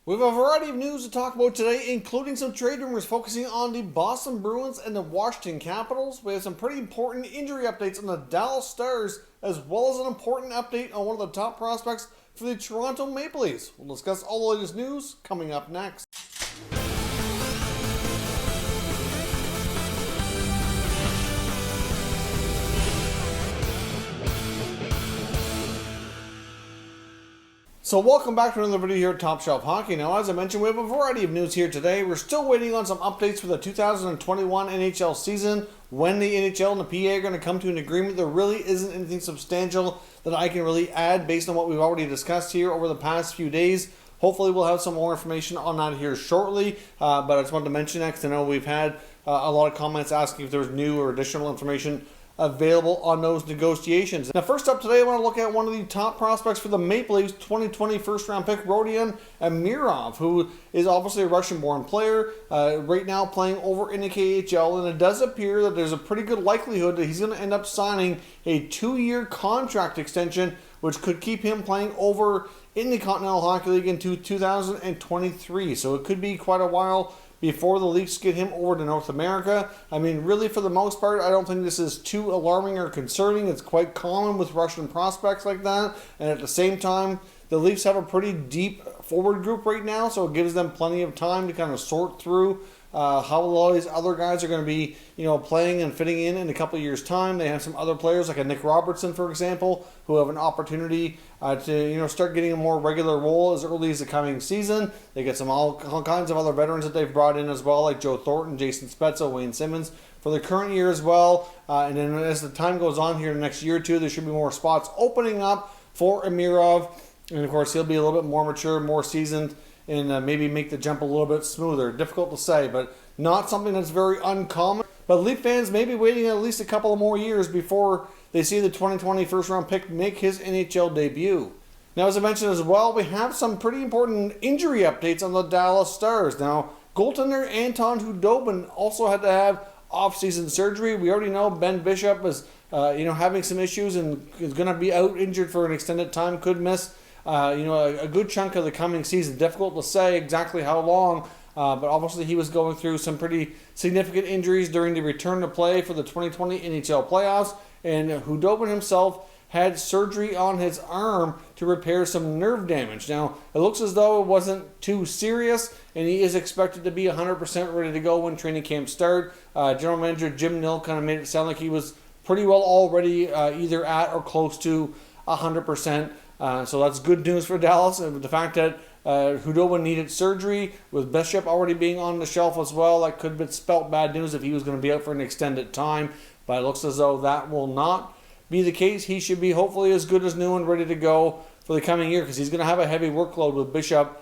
We have a variety of news to talk about today, including some trade rumors focusing on the Boston Bruins and the Washington Capitals. We have some pretty important injury updates on the Dallas Stars, as well as an important update on one of the top prospects for the Toronto Maple Leafs. We'll discuss all the latest news coming up next. So welcome back to another video here at Top Shelf Hockey. Now, as I mentioned, we have a variety of news here today. We're still waiting on some updates for the 2021 NHL season. When the NHL and the PA are going to come to an agreement, there really isn't anything substantial that I can really add based on what we've already discussed here over the past few days. Hopefully we'll have some more information on that here shortly, but I just wanted to mention that because I know we've had a lot of comments asking if there's new or additional information available on those negotiations. Now, first up today, I want to look at one of the top prospects for the Maple Leafs, 2020 first-round pick, Rodion Amirov, who is obviously a Russian-born player, right now playing over in the KHL, and it does appear that there's a pretty good likelihood that he's going to end up signing a 2-year contract extension, which could keep him playing over in the Continental Hockey League into 2023. So it could be quite a while before the Leafs get him over to North America. I mean, really, for the most part, I don't think this is too alarming or concerning. It's quite common with Russian prospects like that. And at the same time, the Leafs have a pretty deep forward group right now, so it gives them plenty of time to kind of sort through how a lot of these other guys are going to be, playing and fitting in a couple of years' time. They have some other players like a Nick Robertson, for example, who have an opportunity to start getting a more regular role as early as the coming season. They get all kinds of other veterans that they've brought in as well, like Joe Thornton, Jason Spezza, Wayne Simmons for the current year as well. And then as the time goes on here in the next year or two, there should be more spots opening up for Amirov. And of course, he'll be a little bit more mature, more seasoned, and maybe make the jump a little bit smoother. Difficult to say, but not something that's very uncommon. But Leaf fans may be waiting at least a couple of more years before they see the 2020 first-round pick make his NHL debut. Now, as I mentioned as well, we have some pretty important injury updates on the Dallas Stars. Now, goaltender Anton Khudobin also had to have off-season surgery. We already know Ben Bishop is having some issues and is going to be out injured for an extended time, could miss a good chunk of the coming season. Difficult to say exactly how long, but obviously he was going through some pretty significant injuries during the return to play for the 2020 NHL playoffs, and Khudobin himself had surgery on his arm to repair some nerve damage. Now, it looks as though it wasn't too serious, and he is expected to be 100% ready to go when training camp starts. General Manager Jim Nill kind of made it sound like he was pretty well already either at or close to 100%. So that's good news for Dallas. And the fact that Khudobin needed surgery, with Bishop already being on the shelf as well, that could have spelt bad news if he was going to be out for an extended time. But it looks as though that will not be the case. He should be hopefully as good as new and ready to go for the coming year, because he's going to have a heavy workload with Bishop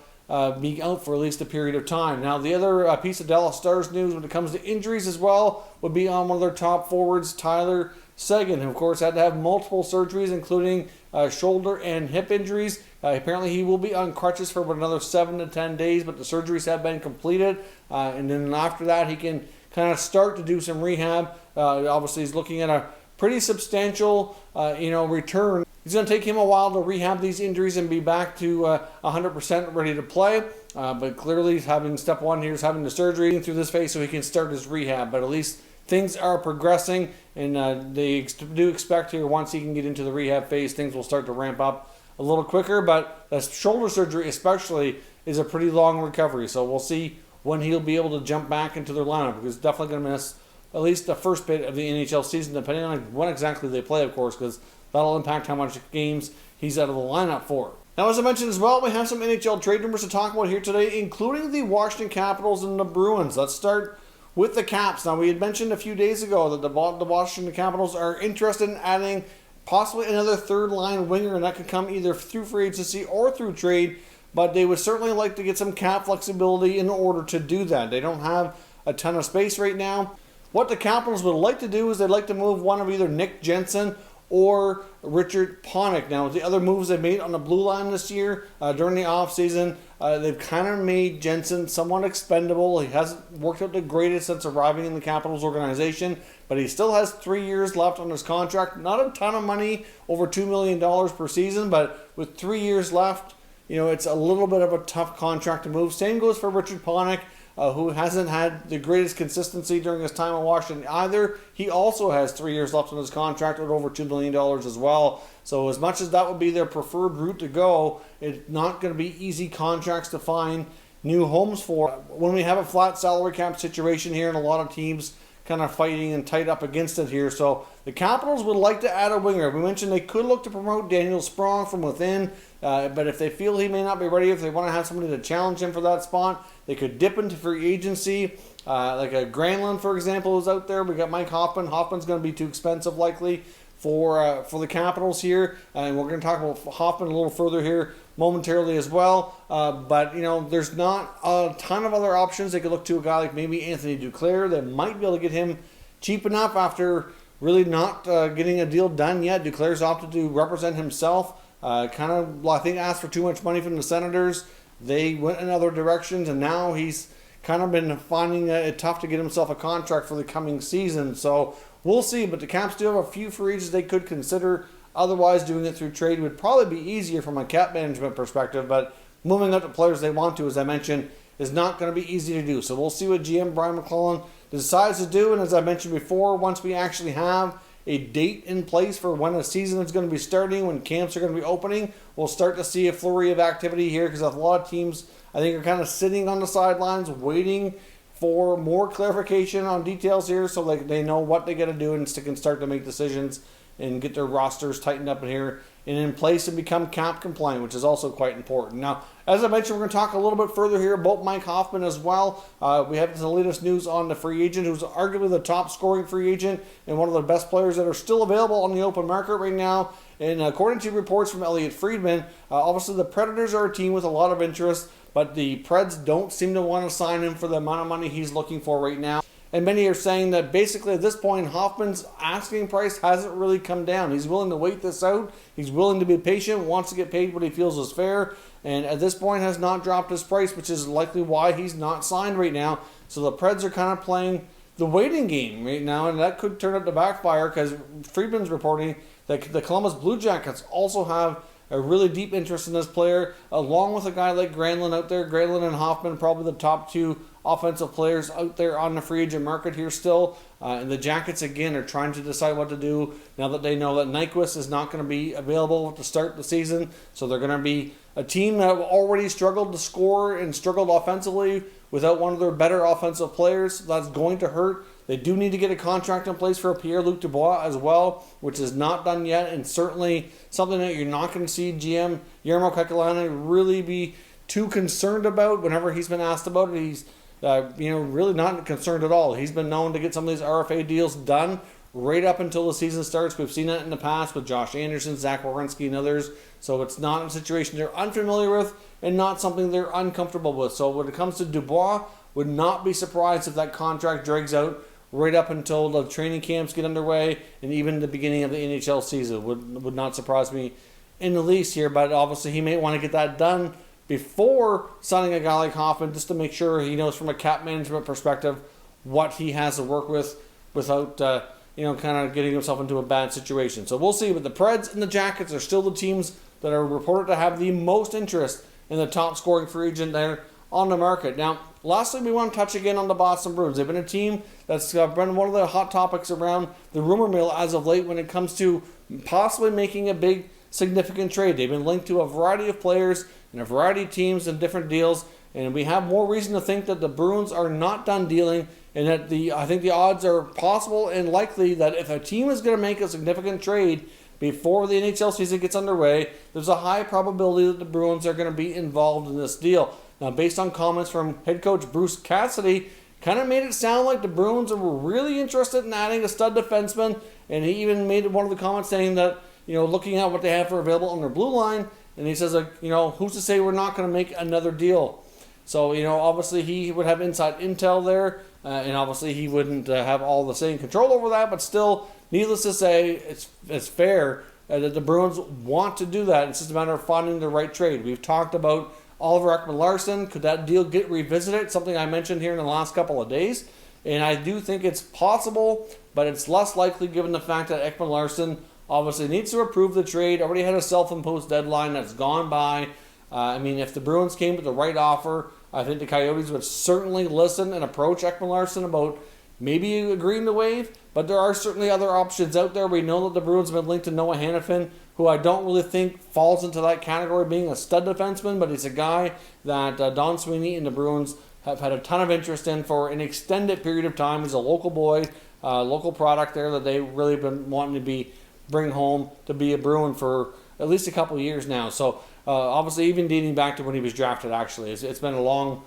being out for at least a period of time. Now, the other piece of Dallas Stars news when it comes to injuries as well would be on one of their top forwards, Tyler Seguin, who of course had to have multiple surgeries, including shoulder and hip injuries. Apparently he will be on crutches for about another 7 to 10 days, but the surgeries have been completed. And then after that, he can kind of start to do some rehab. Obviously, he's looking at a pretty substantial, return. It's going to take him a while to rehab these injuries and be back to 100% ready to play. But clearly, he's having step one here is having the surgery through this phase so he can start his rehab. But at least things are progressing, and they do expect here once he can get into the rehab phase, things will start to ramp up a little quicker. But the shoulder surgery especially is a pretty long recovery, so we'll see when he'll be able to jump back into their lineup, because he's definitely going to miss at least the first bit of the NHL season, depending on when exactly they play, of course, because that'll impact how much games he's out of the lineup for. Now, as I mentioned as well, we have some NHL trade rumors to talk about here today, including the Washington Capitals and the Bruins. Let's start with the Caps. Now, we had mentioned a few days ago that the Washington Capitals are interested in adding possibly another third-line winger, and that could come either through free agency or through trade, but they would certainly like to get some cap flexibility in order to do that. They don't have a ton of space right now. What the Capitals would like to do is they'd like to move one of either Nick Jensen or Richard Panik. Now, with the other moves they made on the blue line this year during the offseason, they've kind of made Jensen somewhat expendable. He hasn't worked out the greatest since arriving in the Capitals organization, but he still has 3 years left on his contract. Not a ton of money, over $2 million per season, but with 3 years left, it's a little bit of a tough contract to move. Same goes for Richard Panik, who hasn't had the greatest consistency during his time in Washington either. He also has 3 years left on his contract with over $2 million as well. So as much as that would be their preferred route to go, it's not going to be easy contracts to find new homes for. When we have a flat salary cap situation here and a lot of teams kind of fighting and tight up against it here. So the Capitals would like to add a winger. We mentioned they could look to promote Daniel Sprong from within, but if they feel he may not be ready, if they want to have somebody to challenge him for that spot, they could dip into free agency. Like a Granlund, for example, is out there. We got Mike Hoffman. Hoffman's going to be too expensive likely for the Capitals here, and we're going to talk about Hoffman a little further here momentarily as well. But there's not a ton of other options. They could look to a guy like maybe Anthony Duclair. They might be able to get him cheap enough after really not getting a deal done yet. Duclair's opted to represent himself. I think asked for too much money from the Senators. They went in other directions, and now he's kind of been finding it tough to get himself a contract for the coming season. So we'll see, but the Caps do have a few free agents they could consider. Otherwise, doing it through trade would probably be easier from a cap management perspective, but moving up the players they want to, as I mentioned, is not going to be easy to do. So we'll see what GM Brian McClellan decides to do, and as I mentioned before, once we actually have a date in place for when a season is going to be starting, when camps are going to be opening, we'll start to see a flurry of activity here, because a lot of teams, I think, are kind of sitting on the sidelines waiting for more clarification on details here, so they know what they got to do and can start to make decisions and get their rosters tightened up in here and in place and become cap compliant, which is also quite important. Now, as I mentioned, we're going to talk a little bit further here about Mike Hoffman as well. We have the latest news on the free agent, who's arguably the top scoring free agent and one of the best players that are still available on the open market right now. And according to reports from Elliot Friedman, obviously the Predators are a team with a lot of interest, but the Preds don't seem to want to sign him for the amount of money he's looking for right now. And many are saying that basically at this point, Hoffman's asking price hasn't really come down. He's willing to wait this out. He's willing to be patient, wants to get paid what he feels is fair, and at this point has not dropped his price, which is likely why he's not signed right now. So the Preds are kind of playing the waiting game right now, and that could turn out to backfire, because Friedman's reporting that the Columbus Blue Jackets also have a really deep interest in this player, along with a guy like Granlund out there. Granlund and Hoffman, probably the top two offensive players out there on the free agent market here still. And the Jackets, again, are trying to decide what to do now that they know that Nyquist is not going to be available to start the season. So they're going to be a team that have already struggled to score and struggled offensively without one of their better offensive players. That's going to hurt. They do need to get a contract in place for Pierre-Luc Dubois as well, which is not done yet, and certainly something that you're not going to see GM Jarmo Kekalainen really be too concerned about. Whenever he's been asked about it, he's really not concerned at all. He's been known to get some of these RFA deals done right up until the season starts. We've seen that in the past with Josh Anderson, Zach Werenski, and others. So it's not a situation they're unfamiliar with and not something they're uncomfortable with. So when it comes to Dubois, would not be surprised if that contract drags out right up until the training camps get underway and even the beginning of the NHL season. Would not surprise me in the least here, but obviously he may want to get that done before signing a guy like Hoffman, just to make sure he knows from a cap management perspective what he has to work with without kind of getting himself into a bad situation. So we'll see, but the Preds and the Jackets are still the teams that are reported to have the most interest in the top scoring free agent there on the market. Now, lastly, we want to touch again on the Boston Bruins. They've been a team that's been one of the hot topics around the rumor mill as of late when it comes to possibly making a big, significant trade. They've been linked to a variety of players and a variety of teams and different deals, and we have more reason to think that the Bruins are not done dealing, and that I think the odds are possible and likely that if a team is going to make a significant trade before the NHL season gets underway, there's a high probability that the Bruins are going to be involved in this deal. Now, based on comments from head coach Bruce Cassidy, kind of made it sound like the Bruins were really interested in adding a stud defenseman, and he even made one of the comments saying that, looking at what they have for available on their blue line, and he says, who's to say we're not going to make another deal? So, obviously he would have inside intel there, and obviously he wouldn't have all the same control over that, but still, needless to say, it's fair that the Bruins want to do that. It's just a matter of finding the right trade. We've talked about Oliver Ekman-Larsson. Could that deal get revisited? Something I mentioned here in the last couple of days. And I do think it's possible, but it's less likely given the fact that Ekman-Larsson obviously needs to approve the trade. Already had a self-imposed deadline that's gone by. I mean, if the Bruins came with the right offer, I think the Coyotes would certainly listen and approach Ekman-Larsson about maybe agreeing to waive. But there are certainly other options out there. We know that the Bruins have been linked to Noah Hanifin, who I don't really think falls into that category being a stud defenseman, but he's a guy that Don Sweeney and the Bruins have had a ton of interest in for an extended period of time. He's a local boy, local product there that they've really been wanting to bring home to be a Bruin for at least a couple of years now. So obviously even dating back to when he was drafted, actually. It's been a long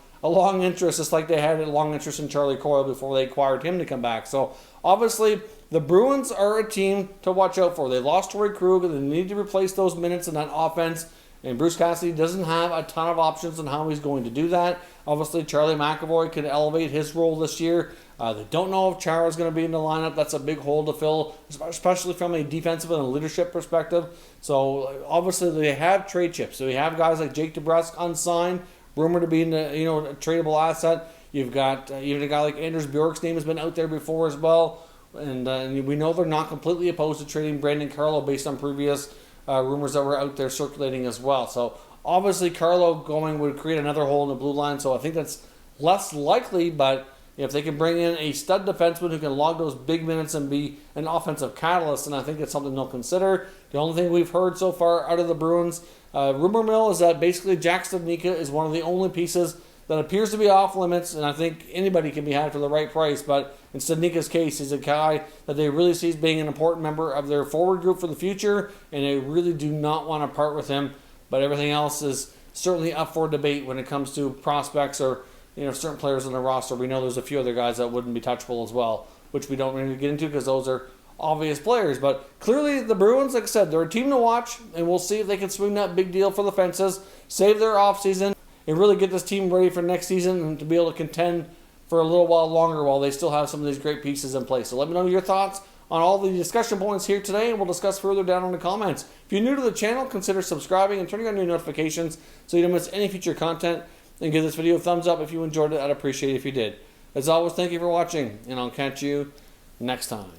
interest, just like they had a long interest in Charlie Coyle before they acquired him to come back. So obviously the Bruins are a team to watch out for. They lost Torrey Krug, and they need to replace those minutes in that offense. And Bruce Cassidy doesn't have a ton of options on how he's going to do that. Obviously, Charlie McAvoy could elevate his role this year. They don't know if Chara's going to be in the lineup. That's a big hole to fill, especially from a defensive and a leadership perspective. So obviously, they have trade chips. So you have guys like Jake DeBrusk unsigned, rumored to be a tradable asset. You've got even a guy like Anders Bjork's name has been out there before as well. And we know they're not completely opposed to trading Brandon Carlo based on previous rumors that were out there circulating as well. So obviously Carlo going would create another hole in the blue line. So I think that's less likely, but if they can bring in a stud defenseman who can log those big minutes and be an offensive catalyst, then I think it's something they'll consider. The only thing we've heard so far out of the Bruins rumor mill is that basically Jack Studnicka is one of the only pieces that appears to be off limits, and I think anybody can be had for the right price. But in Studnicka's case, he's a guy that they really see as being an important member of their forward group for the future, and they really do not want to part with him. But everything else is certainly up for debate when it comes to prospects or certain players on the roster. We know there's a few other guys that wouldn't be touchable as well, which we don't really get into because those are obvious players. But clearly the Bruins, like I said, they're a team to watch, and we'll see if they can swing that big deal for the fences, save their offseason, and really get this team ready for next season and to be able to contend for a little while longer while they still have some of these great pieces in place. So let me know your thoughts on all the discussion points here today, and we'll discuss further down in the comments. If you're new to the channel, consider subscribing and turning on your notifications so you don't miss any future content. And give this video a thumbs up if you enjoyed it. I'd appreciate it if you did. As always, thank you for watching, and I'll catch you next time.